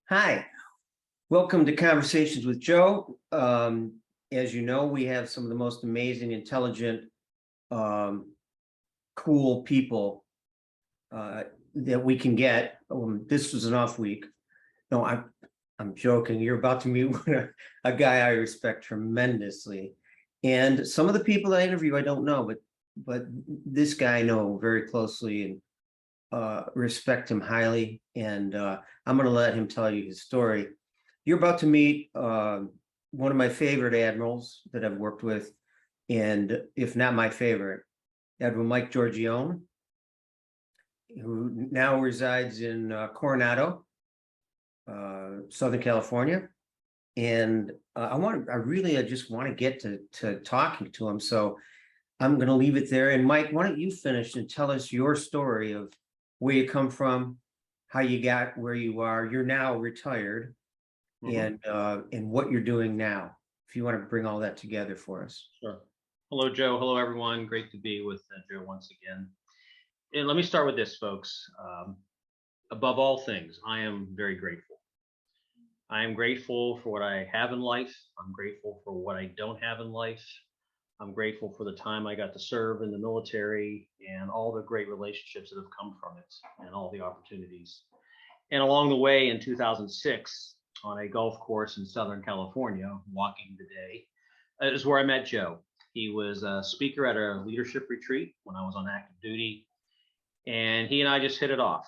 Hi, welcome to Conversations with Joe. As you know, we have some of the most amazing, intelligent, um, cool people that we can get. This was an off week. No, I'm joking. You're about to meet a guy I respect tremendously, and some of the people I interview I don't know, but this guy I know very closely and respect him highly. And I'm going to let him tell you his story. You're about to meet one of my favorite admirals that I've worked with, and if not my favorite, Admiral Mike Giorgione, who now resides in Coronado, Southern California. And I just want to get to talking to him. So I'm going to leave it there. And Mike, why don't you finish and tell us your story of where you come from, how you got where you are. You're now retired, and what you're doing now, if you want to bring all that together for us. Sure. Hello, Joe. Hello, everyone. Great to be with Joe once again. And let me start with this, folks. Above all things, I am very grateful. I am grateful for what I have in life. I'm grateful for what I don't have in life. I'm grateful for the time I got to serve in the military and all the great relationships that have come from it and all the opportunities. And along the way in 2006, on a golf course in Southern California, walking the day, is where I met Joe. He was a speaker at a leadership retreat when I was on active duty, and he and I just hit it off.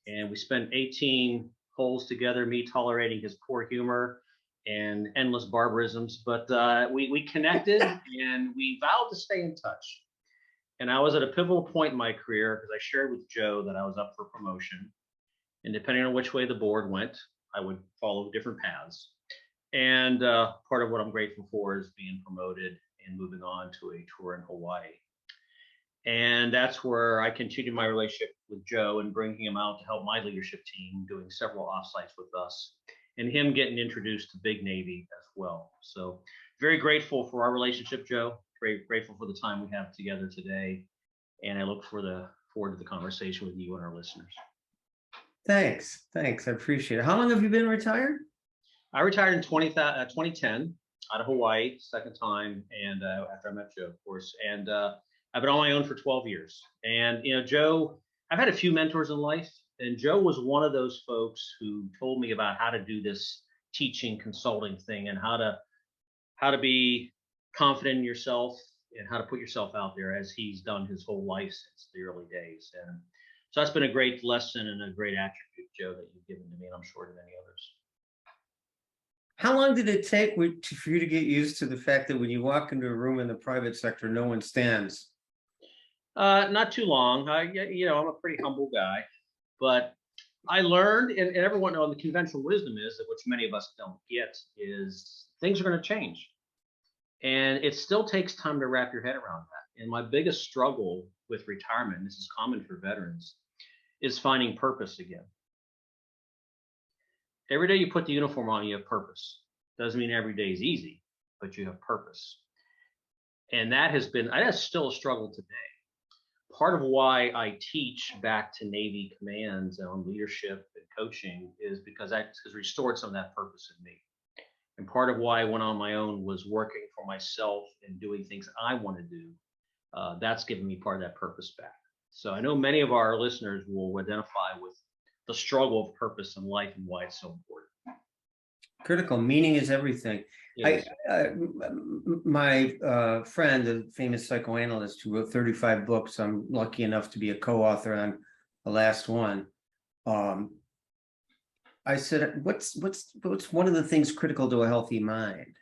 And we spent 18 holes together, me tolerating his poor humor and endless barbarisms, but we connected and we vowed to stay in touch. And I was at a pivotal point in my career because I shared with Joe that I was up for promotion. And depending on which way the board went, I would follow different paths. And part of what I'm grateful for is being promoted and moving on to a tour in Hawaii. And that's where I continued my relationship with Joe and bringing him out to help my leadership team, doing several offsites with us, and him getting introduced to Big Navy as well. So very grateful for our relationship, Joe. Grateful for the time we have together today. And I look forward to the conversation with you and our listeners. Thanks. I appreciate it. How long have you been retired? I retired in 2010 out of Hawaii, second time, and after I met Joe, of course. And I've been on my own for 12 years. And, Joe, I've had a few mentors in life, and Joe was one of those folks who told me about how to do this teaching consulting thing and how to be confident in yourself and how to put yourself out there, as he's done his whole life since the early days. And so that's been a great lesson and a great attribute, Joe, that you've given to me, and I'm sure to many others. How long did it take for you to get used to the fact that when you walk into a room in the private sector, no one stands? Not too long. I'm a pretty humble guy, but I learned, and everyone knows the conventional wisdom is that, which many of us don't get, is things are going to change. And it still takes time to wrap your head around that. And my biggest struggle with retirement, and this is common for veterans, is finding purpose again. Every day you put the uniform on, you have purpose. Doesn't mean every day is easy, but you have purpose. And that's still a struggle today. Part of why I teach back to Navy commands on leadership and coaching is because that has restored some of that purpose in me. And part of why I went on my own was working for myself and doing things I want to do. That's given me part of that purpose back. So I know many of our listeners will identify with the struggle of purpose in life and why it's so important. Critical meaning is everything. My friend, a famous psychoanalyst who wrote 35 books, I'm lucky enough to be a co-author on the last one. I said, what's one of the things critical to a healthy mind?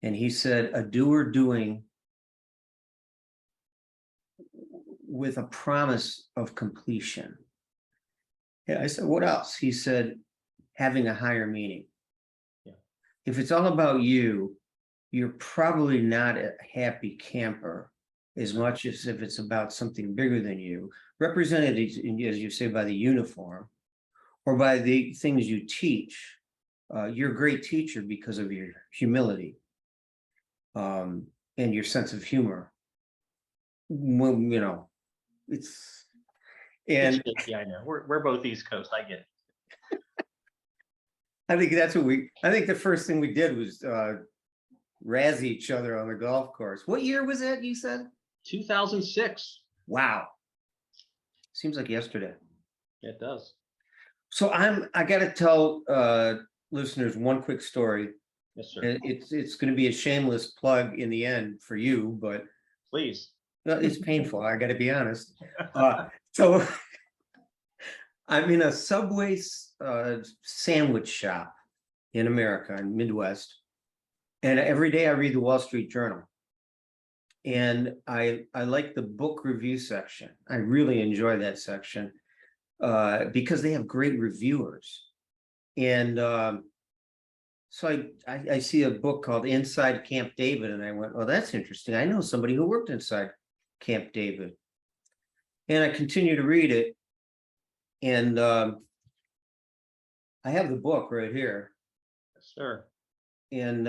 And he said, a doer doing with a promise of completion. Yeah, I said, what else? He said, having a higher meaning. Yeah. If it's all about you, you're probably not a happy camper as much as if it's about something bigger than you, represented, as you say, by the uniform or by the things you teach. You're a great teacher because of your humility and your sense of humor. Well, yeah, I know. We're both East Coast. I get it. I think the first thing we did was razz each other on the golf course. What year was that, you said? 2006. Wow. Seems like yesterday. It does. So I got to tell listeners one quick story. Yes, sir. And it's going to be a shameless plug in the end for you, but Please. it's painful. I got to be honest. So I'm in a Subway sandwich shop in America, in Midwest, and every day I read the Wall Street Journal. And I like the book review section. I really enjoy that section because they have great reviewers. And so I see a book called Inside Camp David, and I went, "Oh, that's interesting. I know somebody who worked inside Camp David." And I continue to read it, and I have the book right here. Yes, sir. And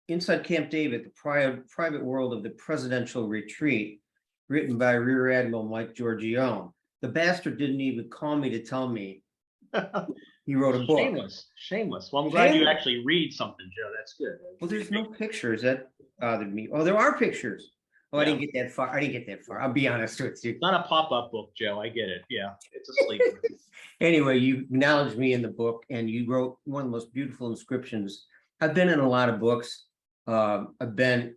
Inside Camp David, the private world of the presidential retreat, written by Rear Admiral Mike Giorgione. The bastard didn't even call me to tell me he wrote a book. Shameless. Well, I'm glad you actually read something, Joe. That's good. Well, there's no pictures. That bothered me. Oh, there are pictures. Oh, I didn't get that far. I'll be honest with you. It's not a pop-up book, Joe. I get it. Yeah, it's a sleeper. Anyway, you acknowledged me in the book, and you wrote one of the most beautiful inscriptions. I've been in a lot of books. I've been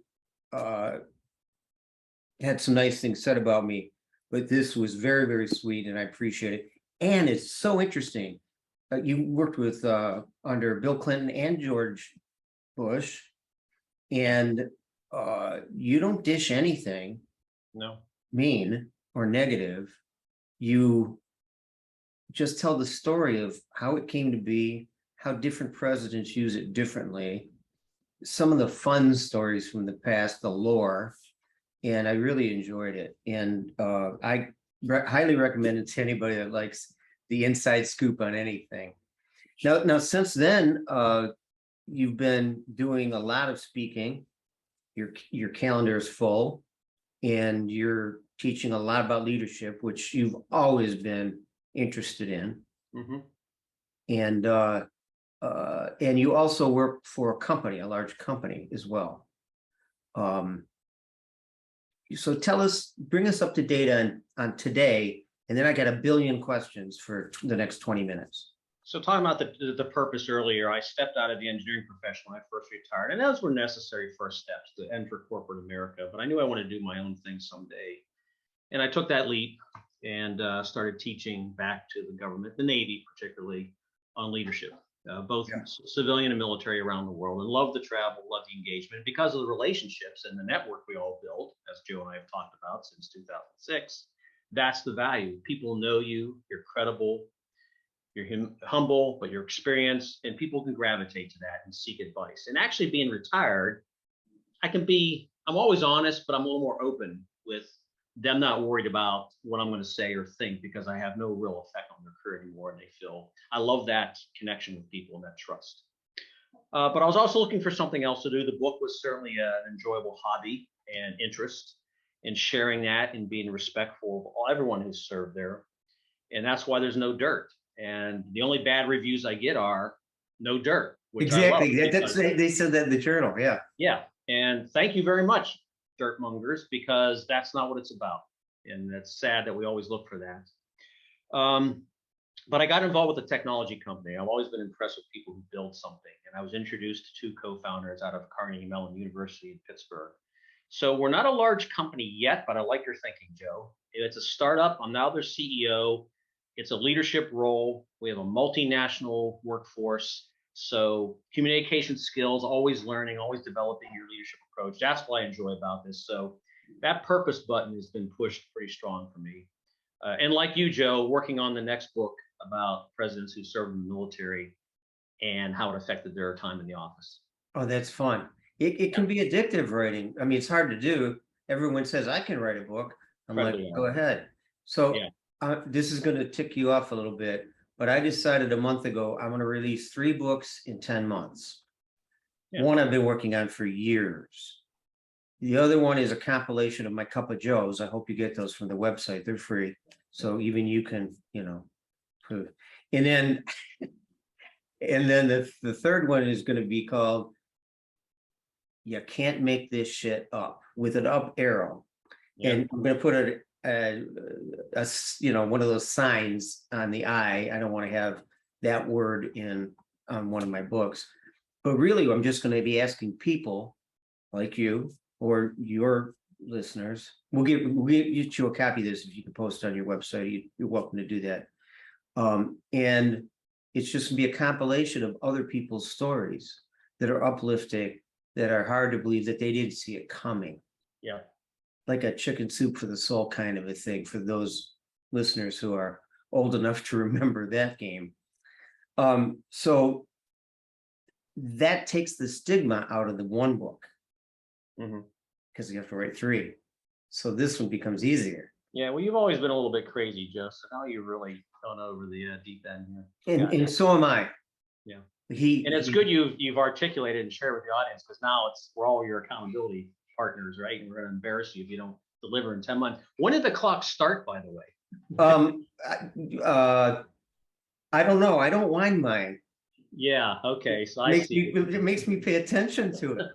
had some nice things said about me, but this was very, very sweet, and I appreciate it. And it's so interesting. You worked with under Bill Clinton and George Bush, and you don't dish anything No. mean or negative. You just tell the story of how it came to be, how different presidents use it differently, some of the fun stories from the past, the lore, and I really enjoyed it. And I highly recommend it to anybody that likes the inside scoop on anything. Now since then, you've been doing a lot of speaking. Your calendar is full, and you're teaching a lot about leadership, which you've always been interested in. Mm-hmm. And you also work for a company, a large company as well. So bring us up to date on today, and then I got a billion questions for the next 20 minutes. So talking about the purpose earlier, I stepped out of the engineering profession when I first retired, and those were necessary first steps to enter corporate America. But I knew I wanted to do my own thing someday, and I took that leap and started teaching back to the government, the Navy particularly, on leadership, both civilian and military around the world, and love the travel, love the engagement because of the relationships and the network we all built, as Joe and I have talked about since 2006. That's the value. People know you, you're credible, you're humble, but you're experienced, and people can gravitate to that and seek advice. And actually being retired, I'm always honest, but I'm a little more open with them, not worried about what I'm going to say or think, because I have no real effect on their career anymore. And I love that connection with people and that trust. But I was also looking for something else to do. The book was certainly an enjoyable hobby and interest in sharing that and being respectful of everyone who's served there. And that's why there's no dirt. And the only bad reviews I get are no dirt. Exactly. They said that in the journal. Yeah. Yeah. And thank you very much, dirt mongers, because that's not what it's about. And it's sad that we always look for that. But I got involved with a technology company. I've always been impressed with people who build something. And I was introduced to two co-founders out of Carnegie Mellon University in Pittsburgh. So we're not a large company yet, but I like your thinking, Joe. It's a startup. I'm now their CEO. It's a leadership role. We have a multinational workforce. So communication skills, always learning, always developing your leadership approach. That's what I enjoy about this. So that purpose button has been pushed pretty strong for me. And like you, Joe, working on the next book about presidents who served in the military and how it affected their time in the office. Oh, that's fun. It can be addictive writing. I mean, it's hard to do. Everyone says I can write a book. I'm like, go ahead. So this is going to tick you off a little bit, but I decided a month ago I'm going to release 3 books in 10 months. One I've been working on for years. The other one is a compilation of my Cup of Joes. I hope you get those from the website. They're free. So even you can, And then, the third one is going to be called "You Can't Make This Shit Up," with an up arrow. Yeah. And I'm going to put one of those signs on the eye. I don't want to have that word on one of my books, but really, I'm just going to be asking people like you or your listeners. We'll get you a copy of this if you can post it on your website. You're welcome to do that. And it's just gonna be a compilation of other people's stories that are uplifting, that are hard to believe that they didn't see it coming. Yeah. Like a chicken soup for the soul kind of a thing for those listeners who are old enough to remember that game. So that takes the stigma out of the one book, because you have to write 3. So this one becomes easier. Yeah, well, you've always been a little bit crazy, Joe. So now you're really going over the deep end here. And so am I. Yeah. And it's good you've articulated and shared with the audience, because now we're all your accountability partners, right? And we're going to embarrass you if you don't deliver in 10 months. When did the clock start, by the way? I don't know. I don't wind mine. Yeah. Okay. So it makes me pay attention to it.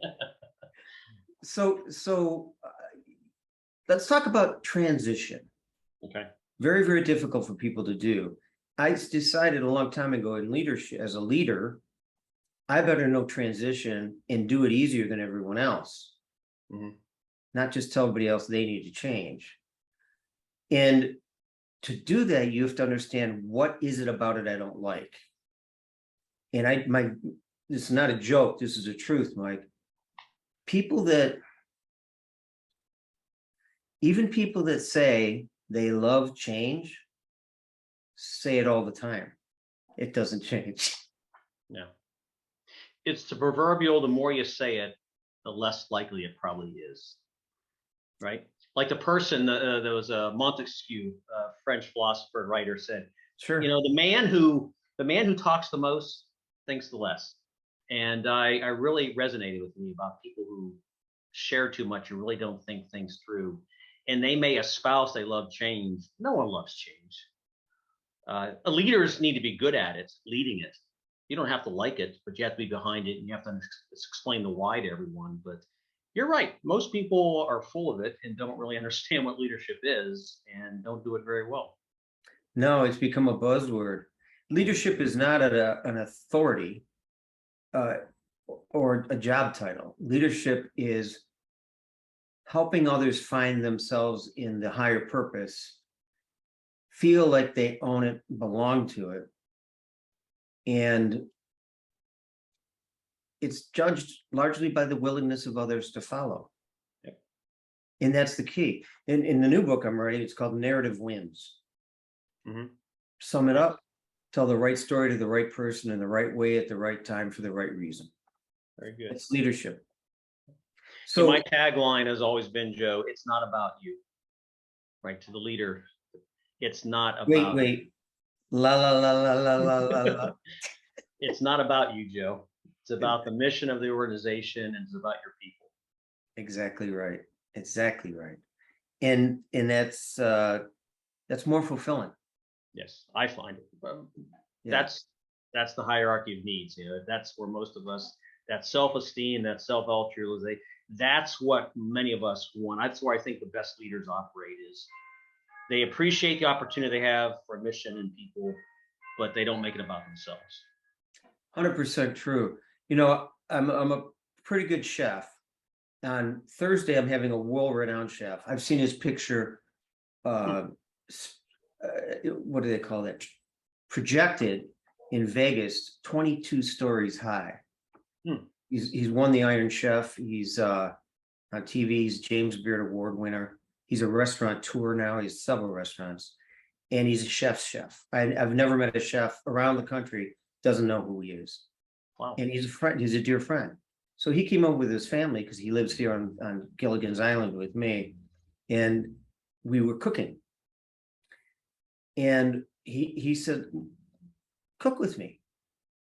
So let's talk about transition. Okay. Very, very difficult for people to do. I decided a long time ago in leadership, as a leader, I better know transition and do it easier than everyone else. Not just tell everybody else they need to change. And to do that, you have to understand, what is it about it I don't like? And this is not a joke, this is the truth, Mike. Even people that say they love change say it all the time. It doesn't change. Yeah. It's the proverbial, the more you say it, the less likely it probably is. Right? Like the person, there was a Montesquieu, French philosopher and writer, said, Sure. the man who talks the most thinks the less. And I really resonated with me about people who share too much and really don't think things through. And they may espouse they love change. No one loves change. Leaders need to be good at it, leading it. You don't have to like it, but you have to be behind it, and you have to explain the why to everyone. But you're right. Most people are full of it and don't really understand what leadership is and don't do it very well. No, it's become a buzzword. Leadership is not an authority or a job title. Leadership is helping others find themselves in the higher purpose, feel like they own it, belong to it. And it's judged largely by the willingness of others to follow. Yep. And that's the key. In the new book I'm writing, it's called Narrative Wins. Sum it up, tell the right story to the right person in the right way at the right time for the right reason. Very good. It's leadership. So my tagline has always been, Joe, it's not about you. Right? To the leader, it's not about wait. La la la la la la la la. It's not about you, Joe. It's about the mission of the organization, and it's about your people. Exactly right. Exactly right. And that's more fulfilling. Yes, I find it. Yeah. That's the hierarchy of needs. That's where most of us, that self-esteem, that self-altruism, that's what many of us want. That's where I think the best leaders operate, is they appreciate the opportunity they have for a mission and people, but they don't make it about themselves. 100% true. I'm a pretty good chef. On Thursday, I'm having a world-renowned chef. I've seen his picture. What do they call that? Projected in Vegas, 22 stories high. He's won the Iron Chef. He's on TV. He's James Beard Award winner. He's a restaurateur now. He's several restaurants, and he's a chef's chef. I've never met a chef around the country doesn't know who he is. Wow. And he's a friend. He's a dear friend. So he came over with his family because he lives here on Gilligan's Island with me, and we were cooking. And he said, "Cook with me."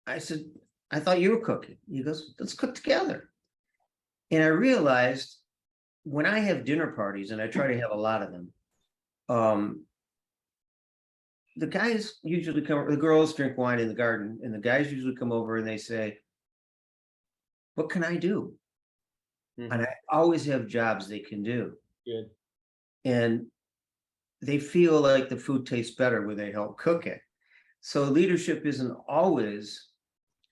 I said, "I thought you were cooking." He goes, "Let's cook together." And I realized, when I have dinner parties, and I try to have a lot of them, the guys usually come, the girls drink wine in the garden, and the guys usually come over and they say, what can I do? And I always have jobs they can do. Good. And they feel like the food tastes better when they help cook it. So leadership isn't always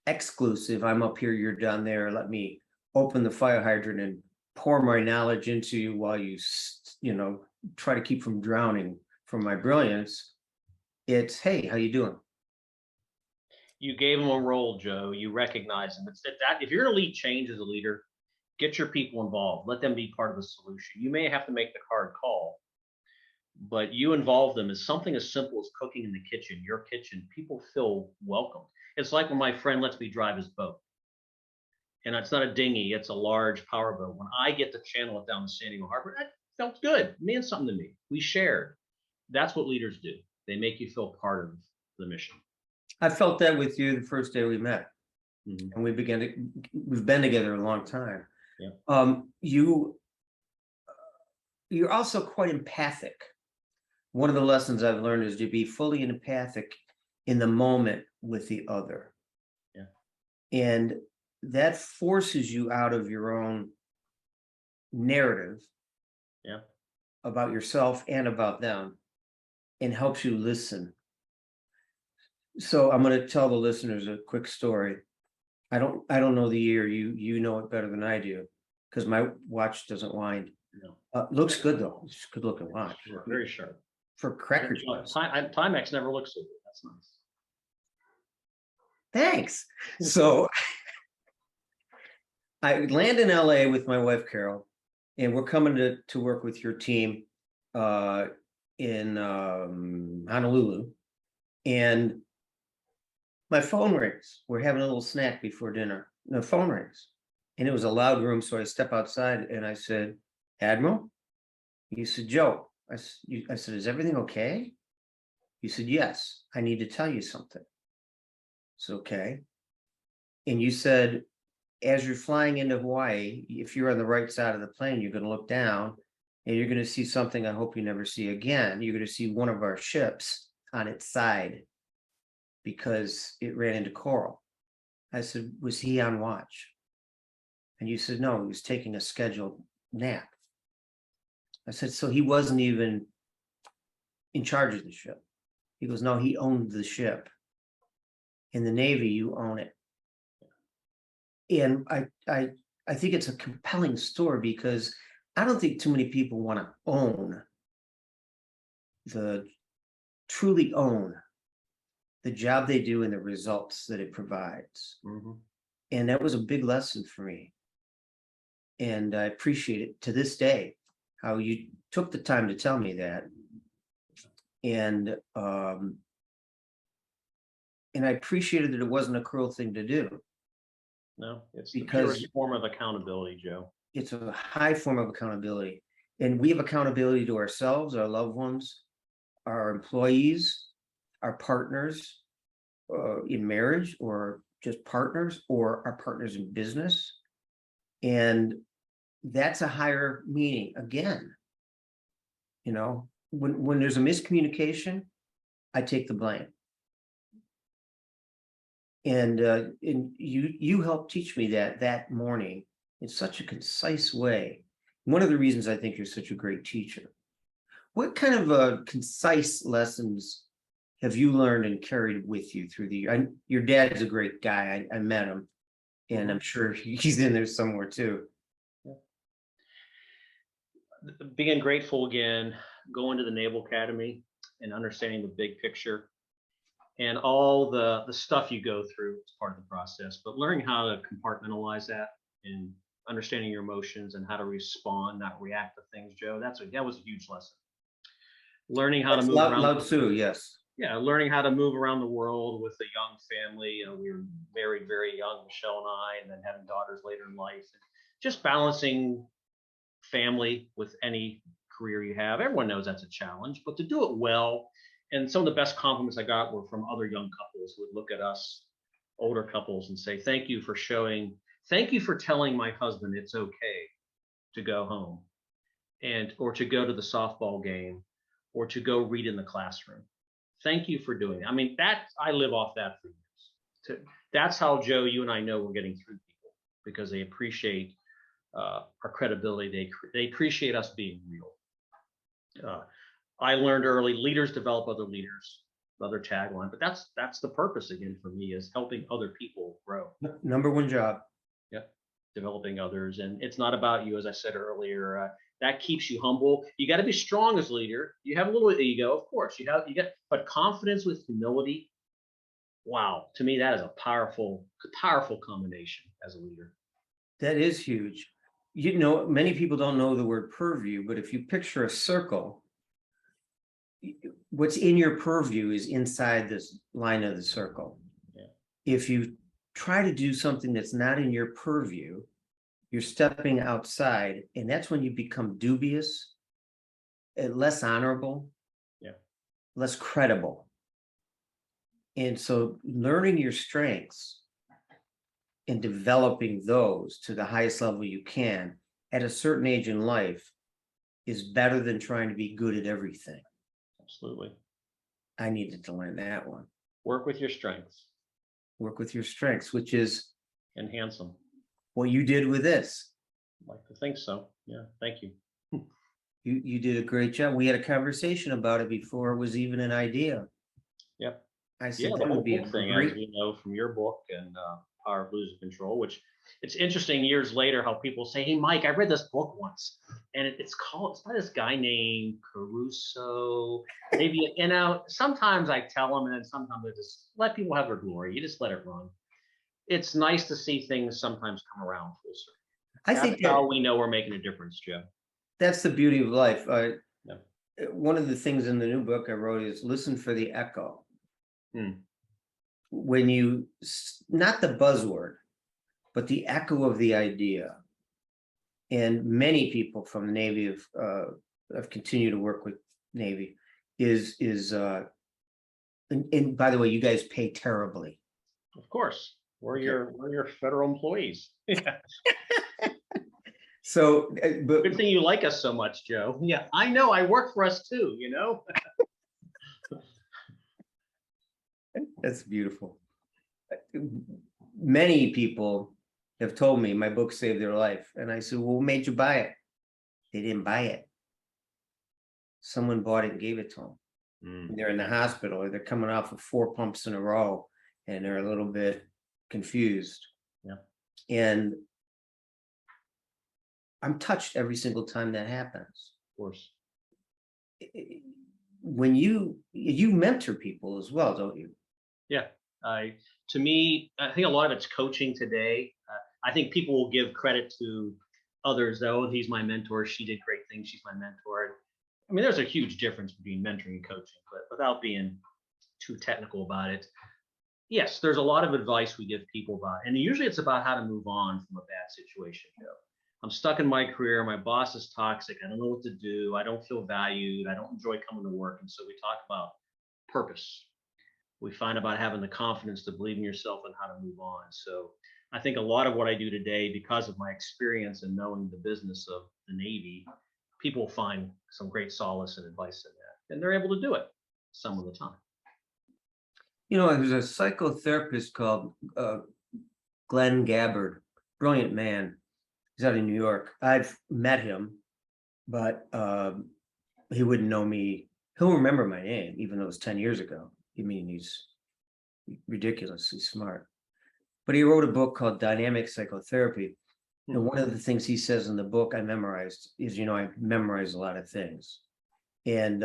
exclusive. I'm up here, you're down there. Let me open the fire hydrant and pour my knowledge into you while you, try to keep from drowning from my brilliance. It's, hey, how you doing? You gave them a role, Joe. You recognize them. It's that if you're going to lead change as a leader, get your people involved. Let them be part of the solution. You may have to make the hard call, but you involve them in something as simple as cooking in the kitchen, your kitchen. People feel welcome. It's like when my friend lets me drive his boat. And it's not a dinghy, it's a large power boat. When I get to channel it down the San Diego Harbor, that felt good. It meant something to me. We shared. That's what leaders do. They make you feel part of the mission. I felt that with you the first day we met. And we've been together a long time. Yeah. You're also quite empathic. One of the lessons I've learned is to be fully empathic in the moment with the other. Yeah. And that forces you out of your own narrative. Yeah. About yourself and about them, and helps you listen. So I'm going to tell the listeners a quick story. I don't know the year. You know it better than I do, because my watch doesn't wind. No. Looks good though. It's a good looking watch. Sure. Very sharp. For cracker. Timex never looks so good. That's nice. Thanks. So I land in LA with my wife Carol, and we're coming to work with your team in Honolulu, and my phone rings. We're having a little snack before dinner. The phone rings, and it was a loud room. So I step outside and I said, Admiral? He said, Joe. I said, is everything okay? He said, yes, I need to tell you something. It's okay. And you said, as you're flying into Hawaii, if you're on the right side of the plane, you're going to look down and you're going to see something I hope you never see again. You're going to see one of our ships on its side because it ran into coral. I said, was he on watch? And you said, no, he was taking a scheduled nap. I said, so he wasn't even in charge of the ship. He goes, no, he owned the ship. In the Navy, you own it. And I think it's a compelling story because I don't think too many people want to truly own the job they do and the results that it provides. And that was a big lesson for me. And I appreciate it to this day, how you took the time to tell me that. And I appreciated that it wasn't a cruel thing to do. No, it's because the purest form of accountability, Joe. It's a high form of accountability. And we have accountability to ourselves, our loved ones, our employees, our partners in marriage, or just partners, or our partners in business. And that's a higher meaning. Again, when there's a miscommunication, I take the blame. And you helped teach me that morning in such a concise way. One of the reasons I think you're such a great teacher. What kind of concise lessons have you learned and carried with you through the year? Your dad is a great guy. I met him, and I'm sure he's in there somewhere too. Being grateful again, going to the Naval Academy and understanding the big picture and all the stuff you go through as part of the process, but learning how to compartmentalize that and understanding your emotions and how to respond, not react to things, Joe. That was a huge lesson. Learning how to move around. Lao Tzu, yes. Yeah, learning how to move around the world with a young family. We were married very young, Michelle and I, and then having daughters later in life. Just balancing family with any career you have. Everyone knows that's a challenge, but to do it well. And some of the best compliments I got were from other young couples who would look at us, older couples, and say, thank you for telling my husband it's okay to go home or to go to the softball game or to go read in the classroom. Thank you for doing it. I mean, I live off that for years. That's how, Joe, you and I know we're getting through people, because they appreciate our credibility. They appreciate us being real. I learned early, leaders develop other leaders, other tagline, but that's the purpose again for me, is helping other people grow. Number one job. Yep. Developing others. And it's not about you, as I said earlier. That keeps you humble. You got to be strong as a leader. You have a little ego, of course. But confidence with humility. Wow. To me, that is a powerful combination as a leader. That is huge. You know, many people don't know the word purview, but if you picture a circle, what's in your purview is inside this line of the circle. Yeah. If you try to do something that's not in your purview, you're stepping outside, and that's when you become dubious, and less honorable, less credible. And so learning your strengths and developing those to the highest level you can at a certain age in life is better than trying to be good at everything. Absolutely. I needed to learn that one. Work with your strengths. Work with your strengths, which is enhance them. What you did with this. I'd like to think so. Yeah. Thank you. You did a great job. We had a conversation about it before it was even an idea. Yep. I said the that whole would be a book thing, great. as we know from your book and Power of Losing Control, which it's interesting years later how people say, "Hey, Mike, I read this book once, and it's by this guy named Caruso." Maybe, sometimes I tell them, and then sometimes I just let people have their glory. You just let it run. It's nice to see things sometimes come around full circle. I That's think how we know we're making a difference, Joe. That's the beauty of life. Yeah. One of the things in the new book I wrote is listen for the echo. When you, not the buzzword, but the echo of the idea. And many people from the Navy have continued to work with Navy and by the way, you guys pay terribly. Of course. We're your federal employees. Yeah. So, but good thing you like us so much, Joe. Yeah, I know. I work for us too, That's beautiful. Many people have told me my book saved their life. And I said, well, what made you buy it? They didn't buy it. Someone bought it and gave it to them. They're in the hospital, or they're coming off of 4 pumps in a row, and they're a little bit confused. Yeah. And I'm touched every single time that happens. Of course. When you mentor people as well, don't you? Yeah. To me, I think a lot of it's coaching today. I think people will give credit to others, though. He's my mentor. She did great things. She's my mentor. I mean, there's a huge difference between mentoring and coaching, but without being too technical about it, yes, there's a lot of advice we give people about, and usually it's about how to move on from a bad situation. I'm stuck in my career. My boss is toxic. I don't know what to do. I don't feel valued. I don't enjoy coming to work. And so we talk about purpose. We find about having the confidence to believe in yourself and how to move on. So I think a lot of what I do today, because of my experience and knowing the business of the Navy, people find some great solace and advice in that, and they're able to do it some of the time. There's a psychotherapist called Glenn Gabbard, brilliant man. He's out in New York. I've met him, but he wouldn't know me. He'll remember my name, even though it was 10 years ago. I mean, he's ridiculously smart. But he wrote a book called Dynamic Psychotherapy. And one of the things he says in the book I memorized is, I memorize a lot of things. And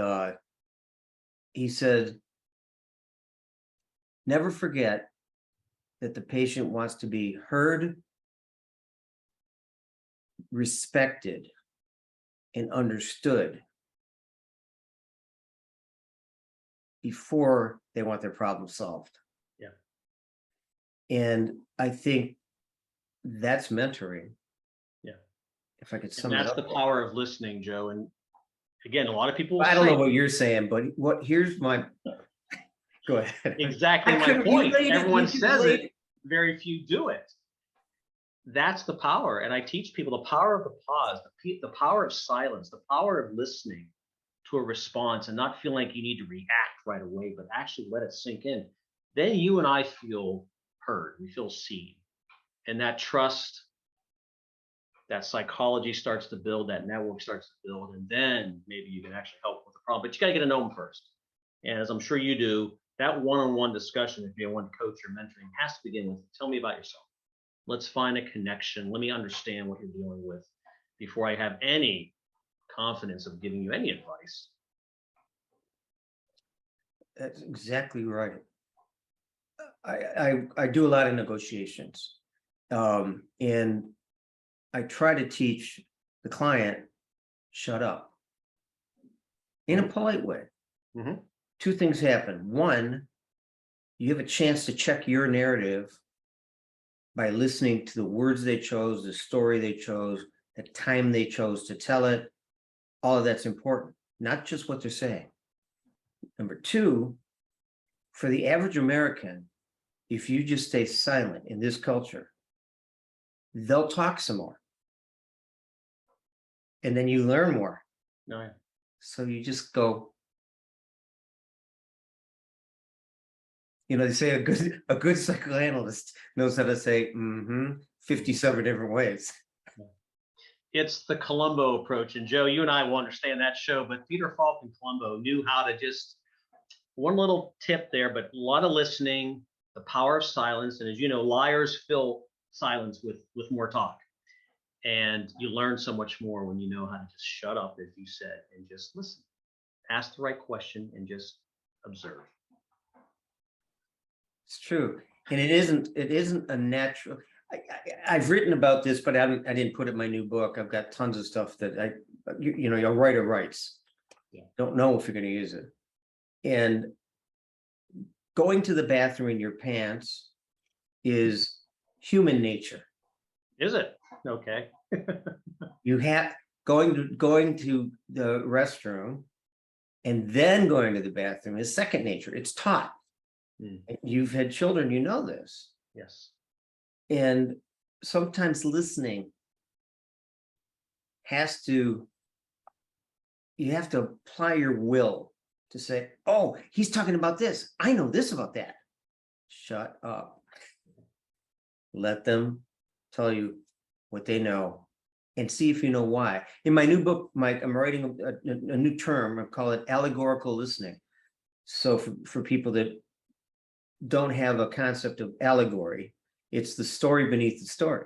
he said, never forget that the patient wants to be heard, respected, and understood before they want their problem solved. Yeah. And I think that's mentoring. Yeah. If I could sum it up. That's the power of listening, Joe. And again, a lot of people I don't know what you're saying, but here's my go ahead. Exactly my point. Everyone says it, very few do it. That's the power. And I teach people the power of the pause, the power of silence, the power of listening to a response and not feel like you need to react right away, but actually let it sink in, then you and I feel heard. We feel seen. And that trust, that psychology starts to build, that network starts to build, and then maybe you can actually help with the problem. But you got to get to know them first. And as I'm sure you do, that one-on-one discussion, if you want to coach or mentoring, has to begin with, tell me about yourself. Let's find a connection. Let me understand what you're dealing with before I have any confidence of giving you any advice. That's exactly right. I do a lot of negotiations, and I try to teach the client, shut up, in a polite way. Mhm. Two things happen. One, you have a chance to check your narrative by listening to the words they chose, the story they chose, the time they chose to tell it. All of that's important, not just what they're saying. Number two, for the average American, if you just stay silent in this culture, they'll talk some more. And then you learn more. No, yeah. So you just go, they say a good psychoanalyst knows how to say 57 different ways. It's the Columbo approach. And Joe, you and I will understand that show, but Peter Falk and Columbo knew how to just, one little tip there, but a lot of listening, the power of silence. And as you know, liars fill silence with more talk. And you learn so much more when you know how to just shut up, as you said, and just listen, ask the right question, and just observe. It's true. And it isn't a natural. I've written about this, but I didn't put it in my new book. I've got tons of stuff that your writer writes. Yeah. Don't know if you're going to use it. And going to the bathroom in your pants is human nature. Is it? Okay. You have going to the restroom and then going to the bathroom is second nature. It's taught. You've had children, you know this. Yes. And sometimes listening you have to apply your will to say, oh, he's talking about this. I know this about that. Shut up. Let them tell you what they know and see if you know why. In my new book, Mike, I'm writing a new term. I call it allegorical listening. So for people that don't have a concept of allegory, it's the story beneath the story.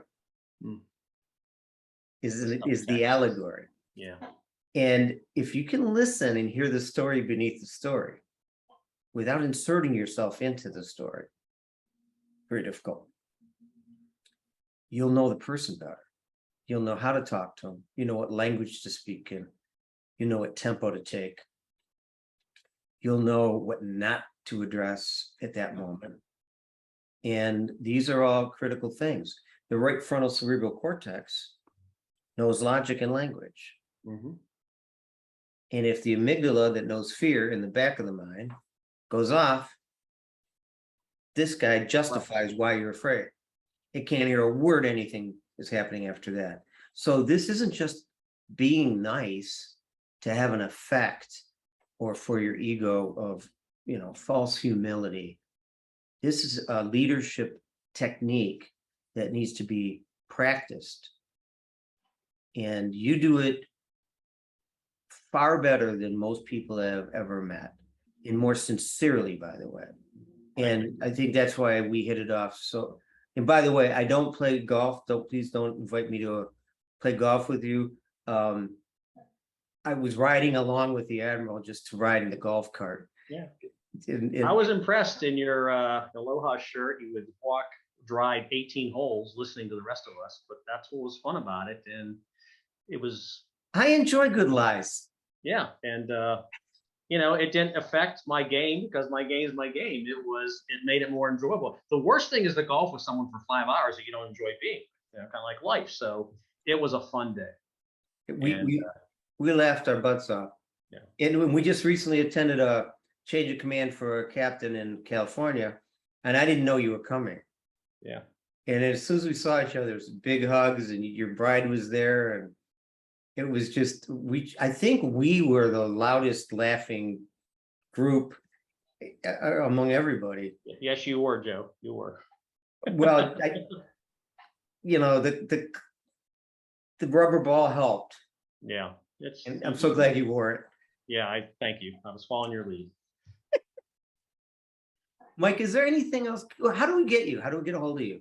Is the allegory. Yeah. And if you can listen and hear the story beneath the story without inserting yourself into the story, very difficult. You'll know the person better. You'll know how to talk to them. You know what language to speak in. You know what tempo to take. You'll know what not to address at that moment. And these are all critical things. The right frontal cerebral cortex knows logic and language. And if the amygdala that knows fear in the back of the mind goes off, this guy justifies why you're afraid. It can't hear a word anything is happening after that. So this isn't just being nice to have an effect or for your ego of, false humility. This is a leadership technique that needs to be practiced. And you do it far better than most people have ever met, and more sincerely, by the way. And I think that's why we hit it off. So, and by the way, I don't play golf. Please don't invite me to play golf with you. I was riding along with the Admiral just to ride in the golf cart. Yeah. And I was impressed in your Aloha shirt. You would drive 18 holes listening to the rest of us, but that's what was fun about it. And it was. I enjoy good lies. Yeah. And, it didn't affect my game because my game is my game. It made it more enjoyable. The worst thing is to golf with someone for 5 hours that you don't enjoy being, kind of like life. So it was a fun day. We laughed our butts off. Yeah. And we just recently attended a change of command for a captain in California, and I didn't know you were coming. Yeah. And as soon as we saw each other, there was big hugs, and your bride was there, and it was just, I think we were the loudest laughing group among everybody. Yes, you were, Joe. You were. Well, the rubber ball helped, Yeah. and I'm so glad you wore it. Yeah, I thank you. I was following your lead. Mike, is there anything else? How do we get you? How do we get a hold of you?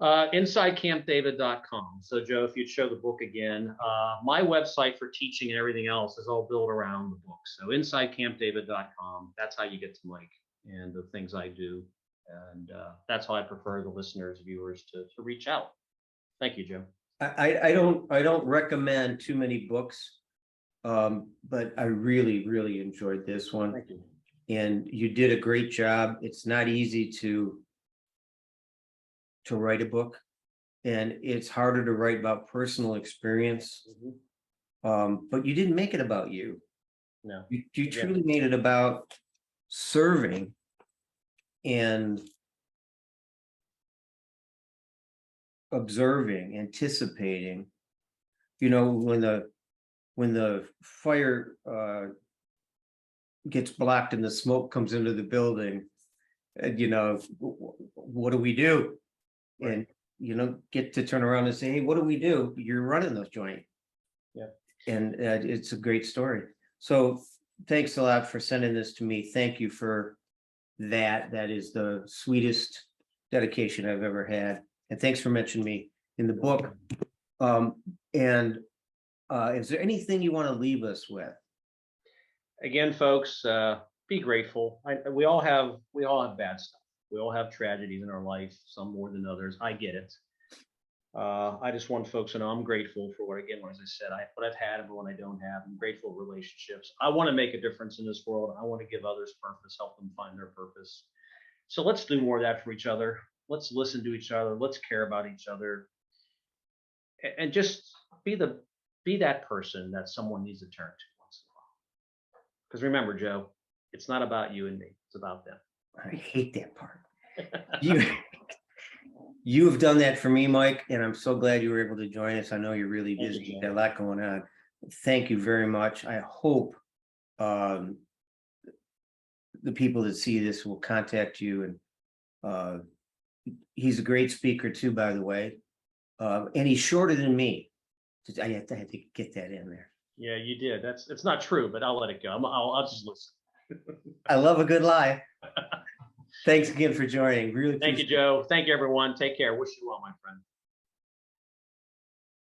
InsideCampDavid.com. So Joe, if you'd show the book again, my website for teaching and everything else is all built around the book. So InsideCampDavid.com. That's how you get to Mike and the things I do. And that's how I prefer the listeners, viewers to reach out. Thank you, Joe. I don't recommend too many books, but I really enjoyed this one. Thank you. And you did a great job. It's not easy to write a book, and it's harder to write about personal experience. But you didn't make it about you. No. You truly made it about serving and observing, anticipating. You know, when the fire gets blocked and the smoke comes into the building, and what do we do? Right. And get to turn around and say, hey, what do we do? You're running the joint. Yeah. And it's a great story. So thanks a lot for sending this to me. Thank you for that. That is the sweetest dedication I've ever had. And thanks for mentioning me in the book. And is there anything you want to leave us with? Again, folks, be grateful. We all have bad stuff. We all have tragedies in our life, some more than others. I get it. I just want folks to know I'm grateful for what I said, what I've had and what I don't have. I'm grateful for relationships. I want to make a difference in this world. I want to give others purpose, help them find their purpose. So let's do more of that for each other. Let's listen to each other. Let's care about each other, and just be that person that someone needs to turn to once in a while. Because remember, Joe, it's not about you and me. It's about them. I hate that part. You have done that for me, Mike, and I'm so glad you were able to join us. I know you're really busy. You've got a lot going on. Thank you very much. I hope the people that see this will contact you. And he's a great speaker too, by the way. And he's shorter than me. I had to get that in there. Yeah, you did. It's not true, but I'll let it go. I'll just listen. I love a good lie. Thanks again for joining. Really. Thank you, Joe. Thank you, everyone. Take care. Wish you well, my friend.